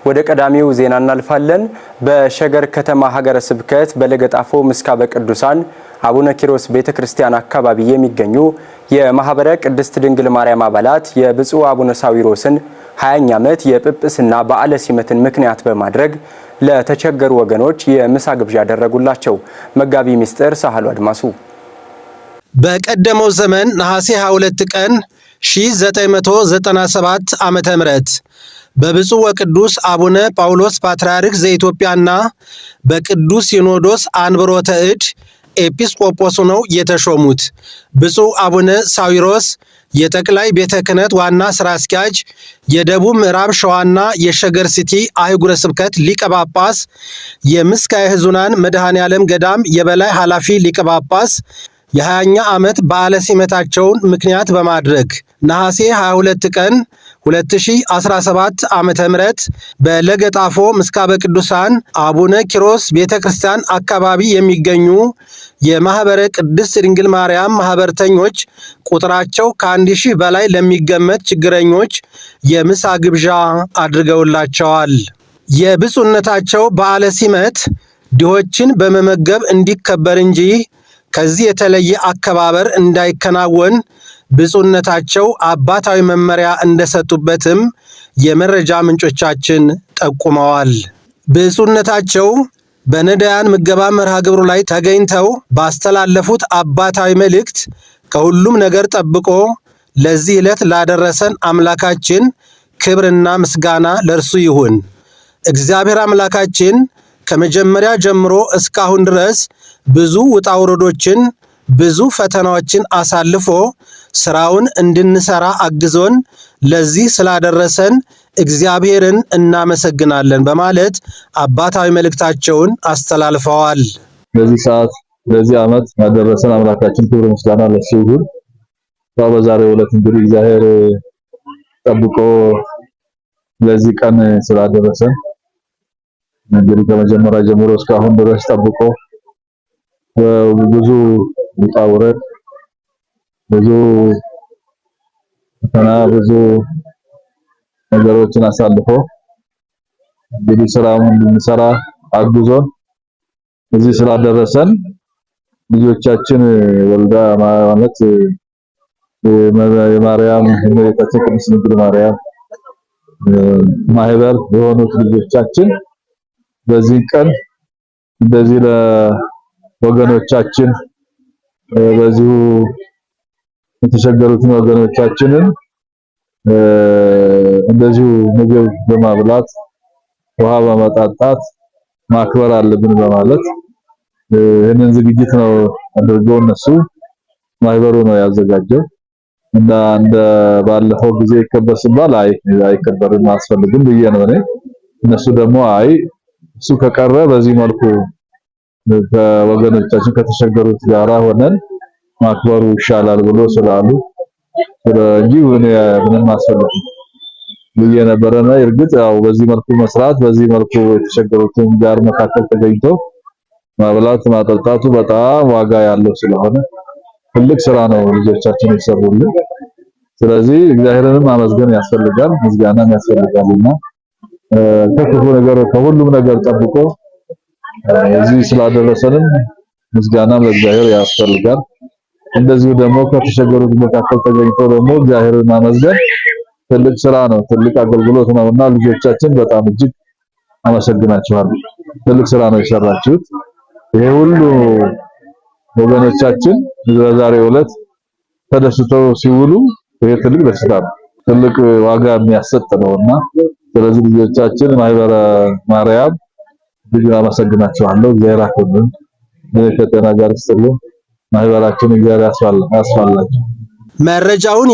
ወደ ቀዳሚው ዜና እናልፋለን። በሸገር ከተማ ሀገረ ስብከት በለገጣፎ ምስካበ ቅዱሳን አቡነ ኪሮስ ቤተክርስቲያን አካባቢ የሚገኙ የማህበረ ቅድስት ድንግል ማርያም አባላት የብፁዕ አቡነ ሳዊሮስን 20ኛ ዓመት የጵጵስና በዓለ ሲመትን ምክንያት በማድረግ ለተቸገሩ ወገኖች የምሳ ግብዣ ያደረጉላቸው። መጋቢ ምስጢር ሳህሉ አድማሱ በቀደመው ዘመን ነሐሴ 22 ቀን 1997 ዓመተ ምህረት በብፁዕ ወቅዱስ አቡነ ጳውሎስ ፓትርያርክ ዘኢትዮጵያና በቅዱስ ሲኖዶስ አንብሮተ እድ ኤጲስቆጶስ ሆነው የተሾሙት ብፁዕ አቡነ ሳዊሮስ የጠቅላይ ቤተ ክህነት ዋና ሥራ አስኪያጅ፣ የደቡብ ምዕራብ ሸዋና የሸገር ሲቲ አህጉረ ስብከት ሊቀ ጳጳስ፣ የምስካየ ኅዙናን መድኃኔ ዓለም ገዳም የበላይ ኃላፊ ሊቀ ጳጳስ የ20ኛ ዓመት በዓለ ሲመታቸውን ምክንያት በማድረግ ነሐሴ 22 ቀን 2017 ዓመተ ምህረት በለገጣፎ ምስካበ ቅዱሳን አቡነ ኪሮስ ቤተክርስቲያን አካባቢ የሚገኙ የማህበረ ቅድስት ድንግል ማርያም ማህበርተኞች ቁጥራቸው ከ1000 በላይ ለሚገመት ችግረኞች የምሳ ግብዣ አድርገውላቸዋል። የብፁዕነታቸው በዓለ ሲመት ድሆችን በመመገብ እንዲከበር እንጂ ከዚህ የተለየ አከባበር እንዳይከናወን ብፁዕነታቸው አባታዊ መመሪያ እንደሰጡበትም የመረጃ ምንጮቻችን ጠቁመዋል። ብፁዕነታቸው በነዳያን ምገባ መርሃ ግብሩ ላይ ተገኝተው ባስተላለፉት አባታዊ መልእክት ከሁሉም ነገር ጠብቆ ለዚህ ዕለት ላደረሰን አምላካችን ክብርና ምስጋና ለእርሱ ይሁን። እግዚአብሔር አምላካችን ከመጀመሪያ ጀምሮ እስካሁን ድረስ ብዙ ውጣ ውረዶችን ብዙ ፈተናዎችን አሳልፎ ስራውን እንድንሰራ አግዞን ለዚህ ስላደረሰን እግዚአብሔርን እናመሰግናለን በማለት አባታዊ መልእክታቸውን አስተላልፈዋል። በዚህ ሰዓት በዚህ ዓመት ያደረሰን አምላካችን ክብር ምስጋና ለእሱ ይሁን። በዛሬው ዕለት እንግዲህ እግዚአብሔር ጠብቆ ለዚህ ቀን ስላደረሰን እንግዲህ ከመጀመሪያ ጀምሮ እስካሁን ድረስ ጠብቆ ብዙ ውጣ ውረድ ብዙ ፈተና ብዙ ነገሮችን አሳልፎ እንግዲህ ስራውን እንድንሰራ አግዞን እዚህ ስላደረሰን ልጆቻችን ወልዳ ማለት የማርያም የእመቤታችን ቅድስት ድንግል ማርያም ማህበር የሆኑት ልጆቻችን በዚህ ቀን እንደዚህ ለወገኖቻችን በዚሁ የተቸገሩትን ወገኖቻችንን እንደዚሁ ምግብ በማብላት ውሃ በማጣጣት ማክበር አለብን በማለት ይህንን ዝግጅት ነው አድርገው እነሱ ማህበሩ ነው ያዘጋጀው እና እንደ ባለፈው ጊዜ ይከበር ሲባል አይከበርም አያስፈልግም ብዬ ነው እኔ። እነሱ ደግሞ እሱ ከቀረ በዚህ መልኩ ከወገኖቻችን ከተቸገሩት ጋራ ሆነን ማክበሩ ይሻላል ብሎ ስላሉ እንጂ ምንም አስፈልግም ብዬ ነበረና እርግጥ ያው በዚህ መልኩ መስራት በዚህ መልኩ የተቸገሩትን ጋር መካከል ተገኝቶ ማብላት ማጠጣቱ በጣም ዋጋ ያለው ስለሆነ ትልቅ ስራ ነው ልጆቻችን ይሰሩልን። ስለዚህ እግዚአብሔርንም ማመስገን ያስፈልጋል፣ ምስጋናም ያስፈልጋልና ከክፉ ነገር ከሁሉም ነገር ጠብቆ እዚህ ስላደረሰንም ምስጋናም ለእግዚአብሔር ያስፈልጋል። እንደዚሁ ደግሞ ከተቸገሩት መካከል ተገኝቶ ደግሞ እግዚአብሔርን ማመስገን ትልቅ ስራ ነው፣ ትልቅ አገልግሎት ነውና ልጆቻችን በጣም እጅግ አመሰግናችኋለሁ። ትልቅ ስራ ነው የሰራችሁት። ይሄ ሁሉ ወገኖቻችን በዛሬው ዕለት ተደስተው ሲውሉ ይሄ ትልቅ ደስታ ነው፣ ትልቅ ዋጋ የሚያሰጥ ነውና ስለዚህ ልጆቻችን ማህበረ ማርያም ብዙ አመሰግናችኋለሁ። እግዚአብሔር አክብሩን። ከጤና ጋር ይስጥልን። ማህበራችን እግዚአብሔር ያስፋላችሁ። መረጃውን